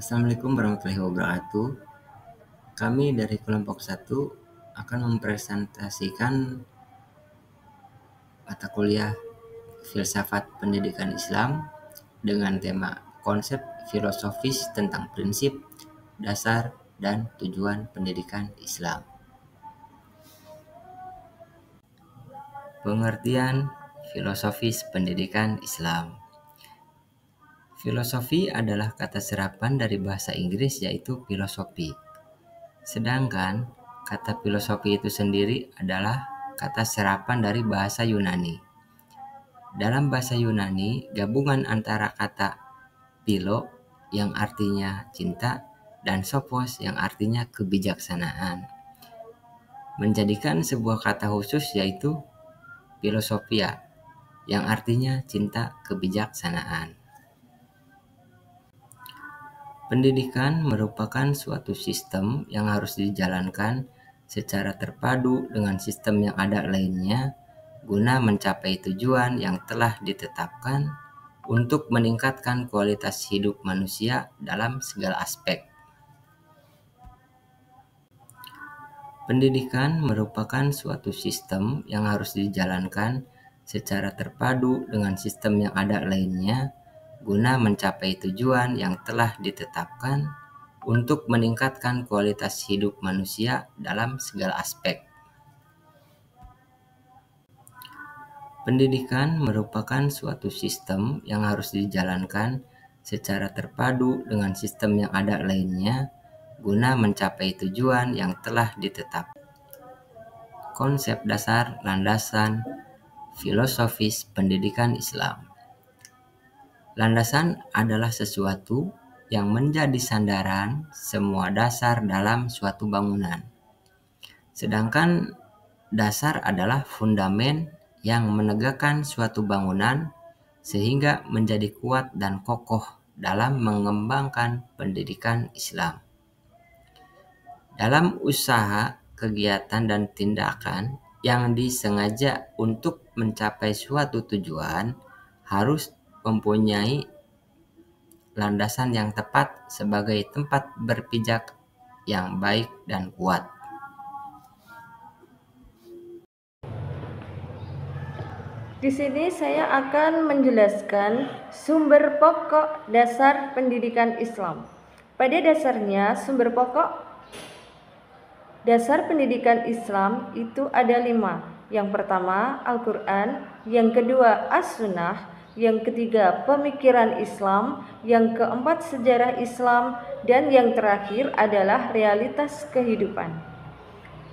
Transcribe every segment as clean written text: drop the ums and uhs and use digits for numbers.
Assalamualaikum warahmatullahi wabarakatuh. Kami dari kelompok 1 akan mempresentasikan mata kuliah Filsafat Pendidikan Islam dengan tema konsep filosofis tentang prinsip, dasar, dan tujuan pendidikan Islam. Pengertian filosofis pendidikan Islam. Filosofi adalah kata serapan dari bahasa Inggris yaitu filosofi. Sedangkan kata filosofi itu sendiri adalah kata serapan dari bahasa Yunani. Dalam bahasa Yunani, gabungan antara kata philo yang artinya cinta dan sophos yang artinya kebijaksanaan menjadikan sebuah kata khusus yaitu philosophia yang artinya cinta kebijaksanaan. Pendidikan merupakan suatu sistem yang harus dijalankan secara terpadu dengan sistem yang ada lainnya guna mencapai tujuan yang telah ditetapkan untuk meningkatkan kualitas hidup manusia dalam segala aspek. Pendidikan merupakan suatu sistem yang harus dijalankan secara terpadu dengan sistem yang ada lainnya guna mencapai tujuan yang telah ditetapkan untuk meningkatkan kualitas hidup manusia dalam segala aspek. Pendidikan merupakan suatu sistem yang harus dijalankan secara terpadu dengan sistem yang ada lainnya guna mencapai tujuan yang telah ditetapkan. Konsep dasar landasan filosofis pendidikan Islam. Landasan adalah sesuatu yang menjadi sandaran semua dasar dalam suatu bangunan. Sedangkan dasar adalah fundamen yang menegakkan suatu bangunan sehingga menjadi kuat dan kokoh dalam mengembangkan pendidikan Islam. Dalam usaha, kegiatan, dan tindakan yang disengaja untuk mencapai suatu tujuan harus mempunyai landasan yang tepat sebagai tempat berpijak yang baik dan kuat. Di sini saya akan menjelaskan sumber pokok dasar pendidikan Islam. Pada dasarnya, sumber pokok dasar pendidikan Islam itu ada 5. Yang pertama, Al-Quran. Yang kedua, As-Sunnah. Yang ketiga, pemikiran Islam. Yang keempat, sejarah Islam. Dan yang terakhir adalah realitas kehidupan.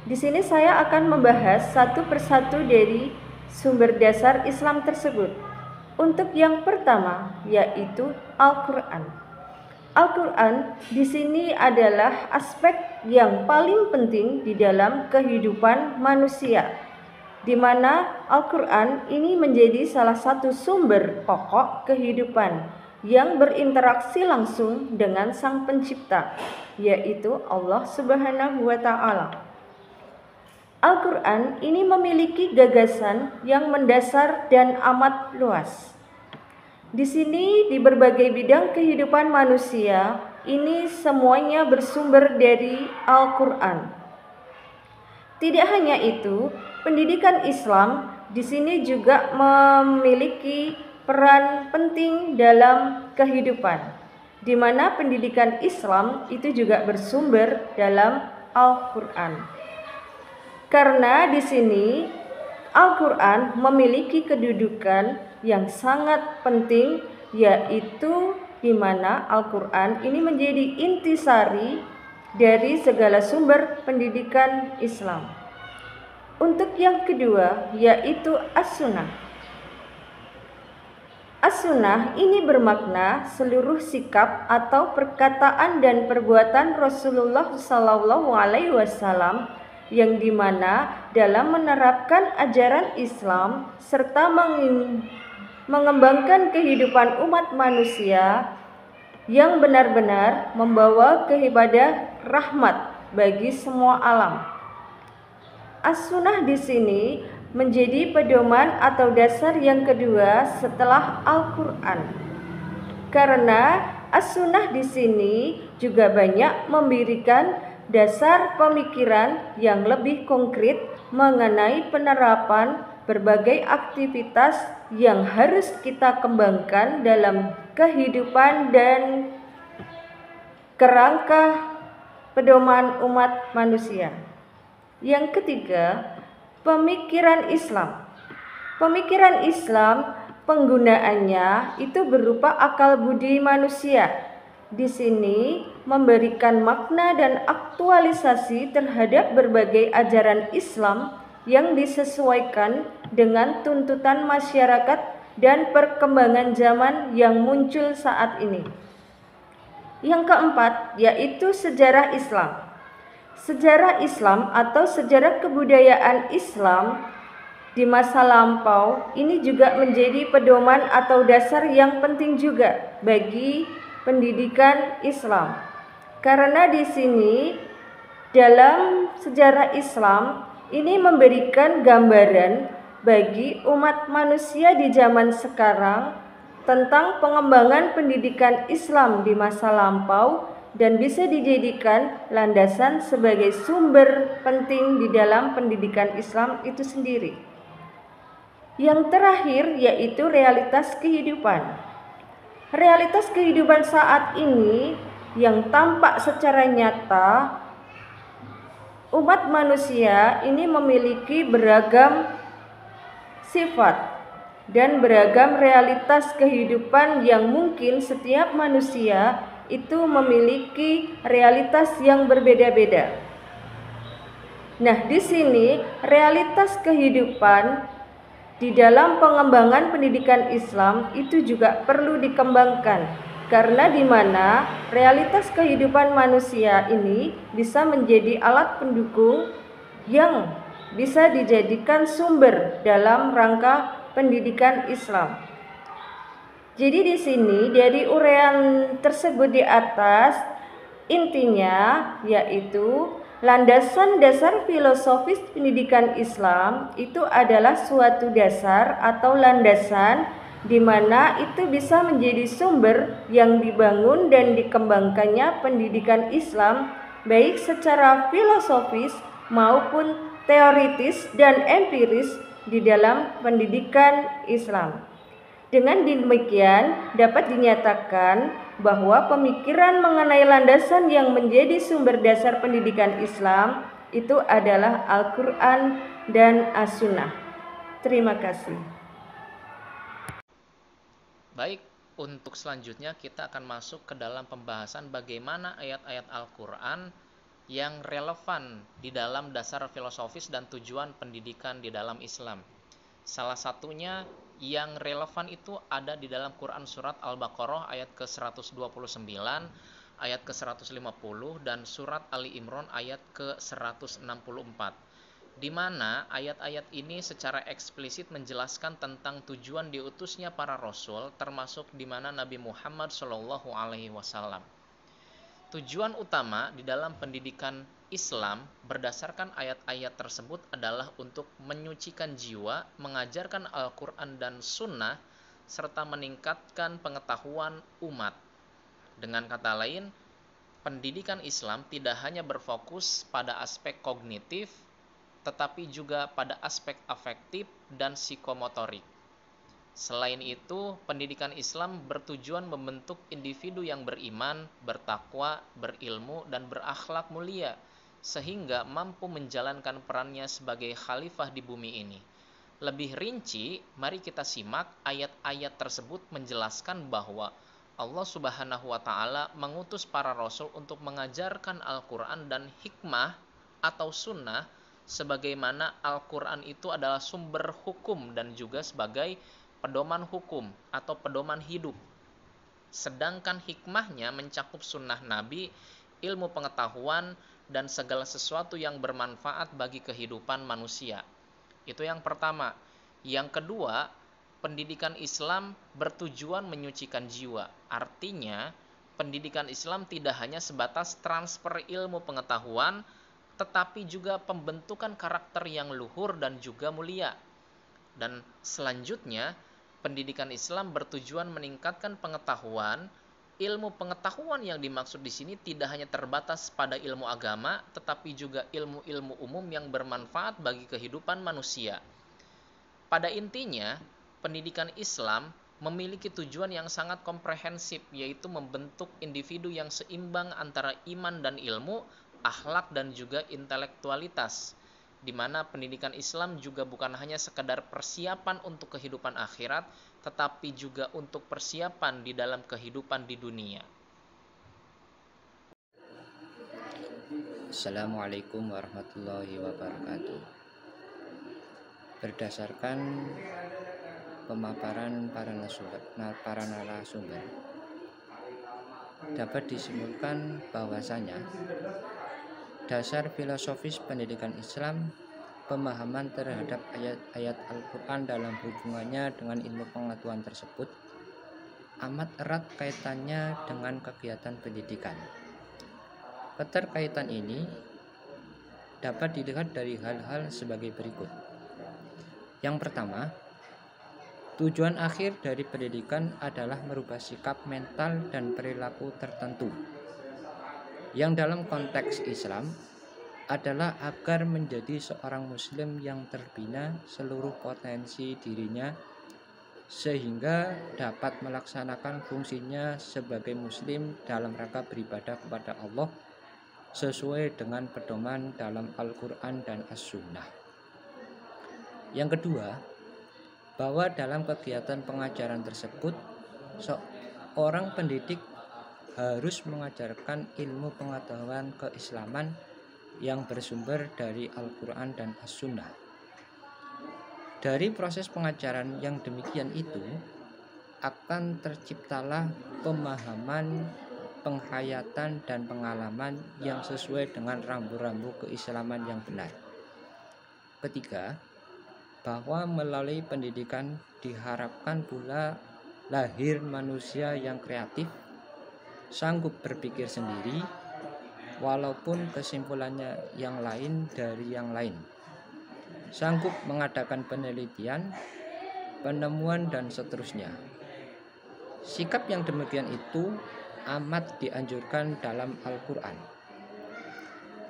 Di sini saya akan membahas satu persatu dari sumber dasar Islam tersebut. Untuk yang pertama, yaitu Al-Quran. Al-Quran di sini adalah aspek yang paling penting di dalam kehidupan manusia, di mana Al-Quran ini menjadi salah satu sumber pokok kehidupan yang berinteraksi langsung dengan Sang Pencipta, yaitu Allah Subhanahu wa Ta'ala. Al-Quran ini memiliki gagasan yang mendasar dan amat luas. Di sini di berbagai bidang kehidupan manusia ini semuanya bersumber dari Al-Quran. Tidak hanya itu, pendidikan Islam di sini juga memiliki peran penting dalam kehidupan, di mana pendidikan Islam itu juga bersumber dalam Al-Quran. Karena di sini Al-Quran memiliki kedudukan yang sangat penting, yaitu di mana Al-Quran ini menjadi intisari dari segala sumber pendidikan Islam. Untuk yang kedua, yaitu As-Sunnah. As-Sunnah ini bermakna seluruh sikap atau perkataan dan perbuatan Rasulullah SAW yang dimana dalam menerapkan ajaran Islam serta mengembangkan kehidupan umat manusia yang benar-benar membawa kepada rahmat bagi semua alam. As-Sunnah di sini menjadi pedoman atau dasar yang kedua setelah Al-Quran. Karena As-Sunnah di sini juga banyak memberikan dasar pemikiran yang lebih konkret mengenai penerapan berbagai aktivitas yang harus kita kembangkan dalam kehidupan dan kerangka pedoman umat manusia. Yang ketiga, pemikiran Islam. Pemikiran Islam penggunaannya itu berupa akal budi manusia. Di sini memberikan makna dan aktualisasi terhadap berbagai ajaran Islam yang disesuaikan dengan tuntutan masyarakat dan perkembangan zaman yang muncul saat ini. Yang keempat yaitu sejarah Islam. Sejarah Islam atau sejarah kebudayaan Islam di masa lampau ini juga menjadi pedoman atau dasar yang penting juga bagi pendidikan Islam. Karena di sini dalam sejarah Islam ini memberikan gambaran bagi umat manusia di zaman sekarang tentang pengembangan pendidikan Islam di masa lampau dan bisa dijadikan landasan sebagai sumber penting di dalam pendidikan Islam itu sendiri. Yang terakhir yaitu realitas kehidupan. Realitas kehidupan saat ini yang tampak secara nyata, umat manusia ini memiliki beragam sifat dan beragam realitas kehidupan yang mungkin setiap manusia itu memiliki realitas yang berbeda-beda. Nah, di sini realitas kehidupan di dalam pengembangan pendidikan Islam itu juga perlu dikembangkan, karena di mana realitas kehidupan manusia ini bisa menjadi alat pendukung yang bisa dijadikan sumber dalam rangka pendidikan Islam. Jadi di sini dari uraian tersebut di atas intinya yaitu landasan dasar filosofis pendidikan Islam itu adalah suatu dasar atau landasan di mana itu bisa menjadi sumber yang dibangun dan dikembangkannya pendidikan Islam baik secara filosofis maupun teoritis dan empiris di dalam pendidikan Islam. Dengan demikian dapat dinyatakan bahwa pemikiran mengenai landasan yang menjadi sumber dasar pendidikan Islam itu adalah Al-Quran dan As-Sunnah. Terima kasih. Baik, untuk selanjutnya kita akan masuk ke dalam pembahasan bagaimana ayat-ayat Al-Quran yang relevan di dalam dasar filosofis dan tujuan pendidikan di dalam Islam. Salah satunya yang relevan itu ada di dalam Quran surat Al-Baqarah ayat ke-129, ayat ke-150, dan surat Ali Imran ayat ke-164. Di mana ayat-ayat ini secara eksplisit menjelaskan tentang tujuan diutusnya para rasul, termasuk di mana Nabi Muhammad SAW. Tujuan utama di dalam pendidikan Islam berdasarkan ayat-ayat tersebut adalah untuk menyucikan jiwa, mengajarkan Al-Quran dan Sunnah, serta meningkatkan pengetahuan umat. Dengan kata lain, pendidikan Islam tidak hanya berfokus pada aspek kognitif, tetapi juga pada aspek afektif dan psikomotorik. Selain itu, pendidikan Islam bertujuan membentuk individu yang beriman, bertakwa, berilmu, dan berakhlak mulia, sehingga mampu menjalankan perannya sebagai khalifah di bumi ini. Lebih rinci, mari kita simak ayat-ayat tersebut menjelaskan bahwa Allah Subhanahu wa Ta'ala mengutus para rasul untuk mengajarkan Al-Quran dan hikmah atau sunnah, sebagaimana Al-Quran itu adalah sumber hukum dan juga sebagai pedoman hukum atau pedoman hidup. Sedangkan hikmahnya mencakup sunnah Nabi, ilmu pengetahuan, dan segala sesuatu yang bermanfaat bagi kehidupan manusia. Itu yang pertama. Yang kedua, pendidikan Islam bertujuan menyucikan jiwa. Artinya, pendidikan Islam tidak hanya sebatas transfer ilmu pengetahuan, tetapi juga pembentukan karakter yang luhur dan juga mulia. Dan selanjutnya, pendidikan Islam bertujuan meningkatkan pengetahuan ilmu pengetahuan yang dimaksud di sini tidak hanya terbatas pada ilmu agama, tetapi juga ilmu-ilmu umum yang bermanfaat bagi kehidupan manusia. Pada intinya, pendidikan Islam memiliki tujuan yang sangat komprehensif, yaitu membentuk individu yang seimbang antara iman dan ilmu, akhlak dan juga intelektualitas, di mana pendidikan Islam juga bukan hanya sekedar persiapan untuk kehidupan akhirat, tetapi juga untuk persiapan di dalam kehidupan di dunia. Assalamualaikum warahmatullahi wabarakatuh. Berdasarkan pemaparan para narasumber, dapat disimpulkan bahwasanya dasar filosofis pendidikan Islam, pemahaman terhadap ayat-ayat Al-Quran dalam hubungannya dengan ilmu pengetahuan tersebut amat erat kaitannya dengan kegiatan pendidikan. Keterkaitan ini dapat dilihat dari hal-hal sebagai berikut. Yang pertama, tujuan akhir dari pendidikan adalah merubah sikap mental dan perilaku tertentu, yang dalam konteks Islam adalah agar menjadi seorang muslim yang terbina seluruh potensi dirinya, sehingga dapat melaksanakan fungsinya sebagai muslim dalam rangka beribadah kepada Allah sesuai dengan pedoman dalam Al-Quran dan As-Sunnah. Yang kedua, bahwa dalam kegiatan pengajaran tersebut seorang pendidik harus mengajarkan ilmu pengetahuan keislaman yang bersumber dari Al-Quran dan As-Sunnah. Dari proses pengajaran yang demikian itu akan terciptalah pemahaman, penghayatan dan pengalaman yang sesuai dengan rambu-rambu keislaman yang benar. Ketiga, bahwa melalui pendidikan diharapkan pula lahir manusia yang kreatif, sanggup berpikir sendiri walaupun kesimpulannya yang lain dari yang lain, sanggup mengadakan penelitian, penemuan dan seterusnya. Sikap yang demikian itu amat dianjurkan dalam Al-Quran.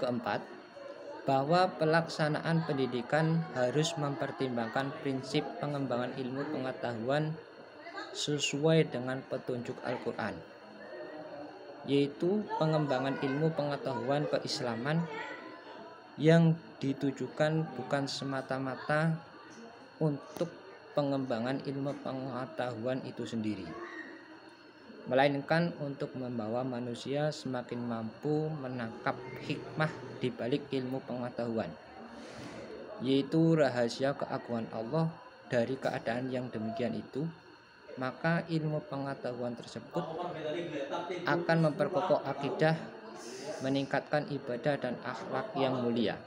Keempat, bahwa pelaksanaan pendidikan harus mempertimbangkan prinsip pengembangan ilmu pengetahuan sesuai dengan petunjuk Al-Quran, yaitu pengembangan ilmu pengetahuan keislaman yang ditujukan bukan semata-mata untuk pengembangan ilmu pengetahuan itu sendiri, melainkan untuk membawa manusia semakin mampu menangkap hikmah di balik ilmu pengetahuan, yaitu rahasia keagungan Allah. Dari keadaan yang demikian itu, maka ilmu pengetahuan tersebut akan memperkokoh akidah, meningkatkan ibadah dan akhlak yang mulia.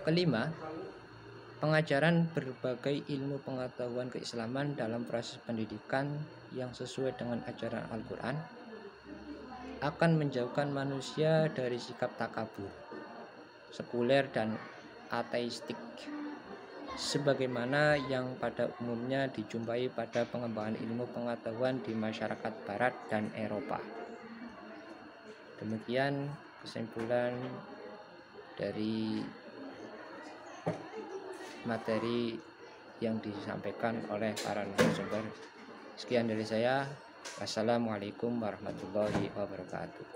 Kelima, pengajaran berbagai ilmu pengetahuan keislaman dalam proses pendidikan yang sesuai dengan ajaran Al-Quran akan menjauhkan manusia dari sikap takabur, sekuler dan ateistik, sebagaimana yang pada umumnya dijumpai pada pengembangan ilmu pengetahuan di masyarakat Barat dan Eropa. Demikian kesimpulan dari materi yang disampaikan oleh para narasumber. Sekian dari saya. Wassalamualaikum warahmatullahi wabarakatuh.